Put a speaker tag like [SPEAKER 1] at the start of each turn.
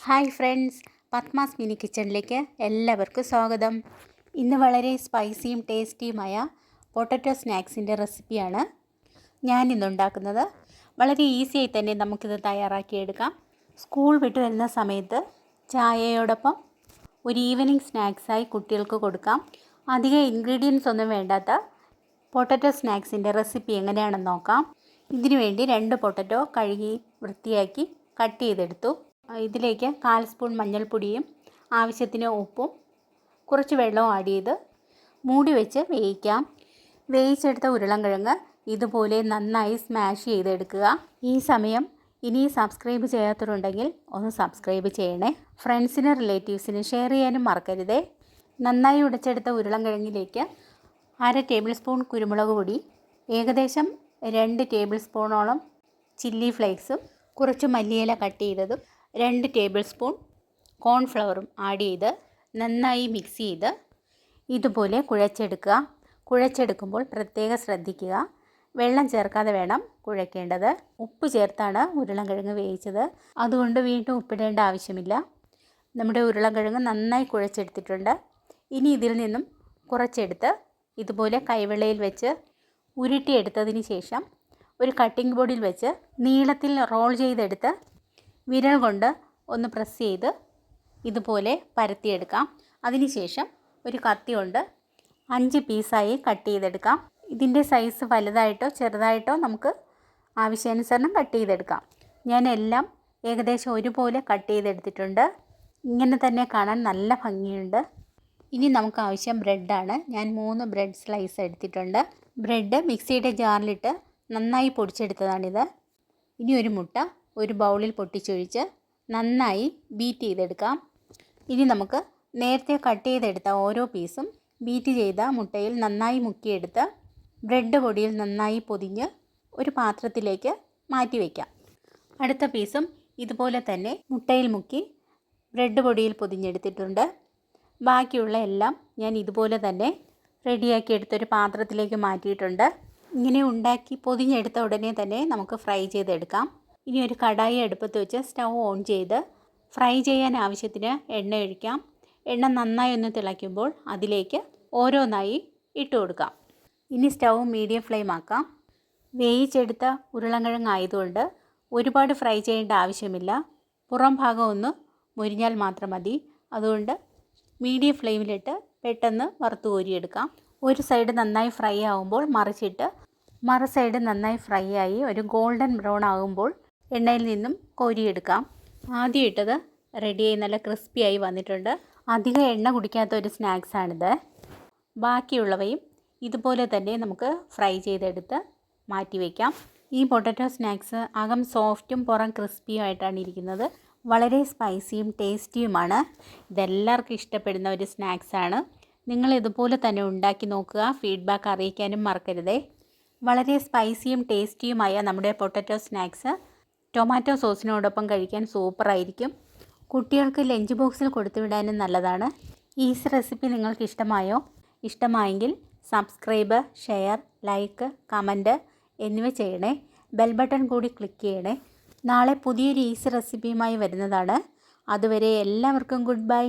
[SPEAKER 1] Hi friends, Padmas mini കിച്ചണിലേക്ക് എല്ലാവർക്കും സ്വാഗതം. ഇന്ന് വളരെ സ്പൈസിയും ടേസ്റ്റിയുമായ പൊട്ടറ്റോ സ്നാക്സിൻ്റെ റെസിപ്പിയാണ് ഞാനിന്നുണ്ടാക്കുന്നത്. വളരെ ഈസിയായി തന്നെ നമുക്കിത് തയ്യാറാക്കിയെടുക്കാം. സ്കൂൾ വിട്ട് വരുന്ന സമയത്ത് ചായയോടൊപ്പം ഒരു ഈവനിങ് സ്നാക്സായി കുട്ടികൾക്ക് കൊടുക്കാം. അധികം ഇൻഗ്രീഡിയൻസ് ഒന്നും വേണ്ടാത്ത പൊട്ടറ്റോ സ്നാക്സിൻ്റെ റെസിപ്പി എങ്ങനെയാണെന്ന് നോക്കാം. ഇതിനു വേണ്ടി 2 പൊട്ടറ്റോ കഴുകി വൃത്തിയാക്കി കട്ട് ചെയ്തെടുത്തു. ഇതിലേക്ക് 1/4 സ്പൂൺ മഞ്ഞൾപ്പൊടിയും ആവശ്യത്തിന് ഉപ്പും കുറച്ച് വെള്ളവും ആഡ് ചെയ്ത് മൂടി വെച്ച് വേവിക്കാം. വേവിച്ചെടുത്ത ഉരുളൻകിഴങ്ങ് ഇതുപോലെ നന്നായി സ്മാഷ് ചെയ്തെടുക്കുക. ഈ സമയം ഇനി സബ്സ്ക്രൈബ് ചെയ്യാത്തവരുണ്ടെങ്കിൽ ഒന്ന് സബ്സ്ക്രൈബ് ചെയ്യണേ. ഫ്രണ്ട്സിനും റിലേറ്റീവ്സിനും ഷെയർ ചെയ്യാനും മറക്കരുതേ. നന്നായി ഉടച്ചെടുത്ത ഉരുളൻകിഴങ്ങിലേക്ക് 1/2 ടേബിൾ സ്പൂൺ കുരുമുളക് പൊടി, ഏകദേശം 2 ടേബിൾ സ്പൂണോളം ചില്ലി ഫ്ലേക്സും കുറച്ച് മല്ലിയില കട്ട് ചെയ്തതും 2 ടേബിൾ സ്പൂൺ കോൺഫ്ലവറും ആഡ് ചെയ്ത് നന്നായി മിക്സ് ചെയ്ത് ഇതുപോലെ കുഴച്ചെടുക്കുക. കുഴച്ചെടുക്കുമ്പോൾ പ്രത്യേകം ശ്രദ്ധിക്കുക, വെള്ളം ചേർക്കാതെ വേണം കുഴയ്ക്കേണ്ടത്. ഉപ്പ് ചേർത്താണ് ഉരുളൻകിഴങ്ങ് വേവിച്ചത്, അതുകൊണ്ട് വീണ്ടും ഉപ്പിടേണ്ട ആവശ്യമില്ല. നമ്മുടെ ഉരുളൻകിഴങ്ങ് നന്നായി കുഴച്ചെടുത്തിട്ടുണ്ട്. ഇനി ഇതിൽ നിന്നും കുറച്ചെടുത്ത് ഇതുപോലെ കൈവെള്ളയിൽ വെച്ച് ഉരുട്ടിയെടുത്തതിന് ശേഷം ഒരു കട്ടിംഗ് ബോർഡിൽ വെച്ച് നീളത്തിൽ റോൾ ചെയ്തെടുത്ത് വിരൽ കൊണ്ട് ഒന്ന് പ്രസ് ചെയ്ത് ഇതുപോലെ പരത്തിയെടുക്കാം. അതിനുശേഷം ഒരു കത്തി കൊണ്ട് 5 പീസായി കട്ട് ചെയ്തെടുക്കാം. ഇതിൻ്റെ സൈസ് വലുതായിട്ടോ ചെറുതായിട്ടോ നമുക്ക് ആവശ്യാനുസരണം കട്ട് ചെയ്തെടുക്കാം. ഞാൻ എല്ലാം ഏകദേശം ഒരുപോലെ കട്ട് ചെയ്തെടുത്തിട്ടുണ്ട്. ഇങ്ങനെ തന്നെ കാണാൻ നല്ല ഭംഗിയുണ്ട്. ഇനി നമുക്ക് ആവശ്യം ബ്രെഡാണ്. ഞാൻ 3 ബ്രെഡ് സ്ലൈസ് എടുത്തിട്ടുണ്ട്. ബ്രെഡ് മിക്സിയുടെ ജാറിലിട്ട് നന്നായി പൊടിച്ചെടുത്തതാണിത്. ഇനി ഒരു മുട്ട ഒരു ബൗളിൽ പൊട്ടിച്ചൊഴിച്ച് നന്നായി ബീറ്റ് ചെയ്തെടുക്കാം. ഇനി നമുക്ക് നേരത്തെ കട്ട് ചെയ്തെടുത്ത ഓരോ പീസും ബീറ്റ് ചെയ്ത മുട്ടയിൽ നന്നായി മുക്കിയെടുത്ത് ബ്രെഡ് പൊടിയിൽ നന്നായി പൊതിഞ്ഞ് ഒരു പാത്രത്തിലേക്ക് മാറ്റി വയ്ക്കാം. അടുത്ത പീസും ഇതുപോലെ തന്നെ മുട്ടയിൽ മുക്കി ബ്രെഡ് പൊടിയിൽ പൊതിഞ്ഞെടുത്തിട്ടുണ്ട്. ബാക്കിയുള്ള എല്ലാം ഞാൻ ഇതുപോലെ തന്നെ റെഡിയാക്കി എടുത്തൊരു പാത്രത്തിലേക്ക് മാറ്റിയിട്ടുണ്ട്. ഇങ്ങനെ ഉണ്ടാക്കി പൊതിഞ്ഞെടുത്ത ഉടനെ തന്നെ നമുക്ക് ഫ്രൈ ചെയ്തെടുക്കാം. ഇനി ഒരു കടായി അടുപ്പത്ത് വെച്ച് സ്റ്റൗ ഓൺ ചെയ്ത് ഫ്രൈ ചെയ്യാൻ ആവശ്യത്തിന് എണ്ണ ഒഴിക്കാം. എണ്ണ നന്നായി ഒന്ന് തിളയ്ക്കുമ്പോൾ അതിലേക്ക് ഓരോന്നായി ഇട്ട് കൊടുക്കാം. ഇനി സ്റ്റൗ മീഡിയം ഫ്ലെയിം ആക്കാം. വേവിച്ചെടുത്ത ഉരുളൻകിഴങ്ങ് ആയതുകൊണ്ട് ഒരുപാട് ഫ്രൈ ചെയ്യേണ്ട ആവശ്യമില്ല. പുറം ഭാഗം ഒന്ന് മുരിഞ്ഞാൽ മാത്രം മതി. അതുകൊണ്ട് മീഡിയം ഫ്ലെയിമിലിട്ട് പെട്ടെന്ന് വറുത്ത് കോരിയെടുക്കാം. ഒരു സൈഡ് നന്നായി ഫ്രൈ ആകുമ്പോൾ മറിച്ചിട്ട് മറു സൈഡ് നന്നായി ഫ്രൈ ആയി ഒരു ഗോൾഡൻ ബ്രൗൺ ആകുമ്പോൾ എണ്ണയിൽ നിന്നും കോരിയെടുക്കാം. ആദ്യം ഇട്ടത് റെഡിയായി നല്ല ക്രിസ്പിയായി വന്നിട്ടുണ്ട്. അധികം എണ്ണ കുടിക്കാത്ത ഒരു സ്നാക്സാണിത്. ബാക്കിയുള്ളവയും ഇതുപോലെ തന്നെ നമുക്ക് ഫ്രൈ ചെയ്തെടുത്ത് മാറ്റി വയ്ക്കാം. ഈ പൊട്ടറ്റോ സ്നാക്സ് അകം സോഫ്റ്റും പുറം ക്രിസ്പിയും ആയിട്ടാണ് ഇരിക്കുന്നത്. വളരെ സ്പൈസിയും ടേസ്റ്റിയുമാണ്. ഇതെല്ലാവർക്കും ഇഷ്ടപ്പെടുന്ന ഒരു സ്നാക്സാണ്. നിങ്ങൾ ഇതുപോലെ തന്നെ ഉണ്ടാക്കി നോക്കുക. ഫീഡ്ബാക്ക് അറിയിക്കാനും മറക്കരുതേ. വളരെ സ്പൈസിയും ടേസ്റ്റിയുമായ നമ്മുടെ പൊട്ടറ്റോ സ്നാക്സ് ടൊമാറ്റോ സോസിനോടൊപ്പം കഴിക്കാൻ സൂപ്പറായിരിക്കും. കുട്ടികൾക്ക് ലഞ്ച് ബോക്സിൽ കൊടുത്തുവിടാനും നല്ലതാണ്. ഈ റെസിപ്പി നിങ്ങൾക്ക് ഇഷ്ടമായോ? ഇഷ്ടമായെങ്കിൽ സബ്സ്ക്രൈബ്, ഷെയർ, ലൈക്ക്, കമൻറ്റ് എന്നിവ ചെയ്യണേ. ബെൽ ബട്ടൺ കൂടി ക്ലിക്ക് ചെയ്യണേ. നാളെ പുതിയൊരു ഈസി റെസിപ്പിയുമായി വരുന്നതാണ്. അതുവരെ എല്ലാവർക്കും ഗുഡ് ബൈ.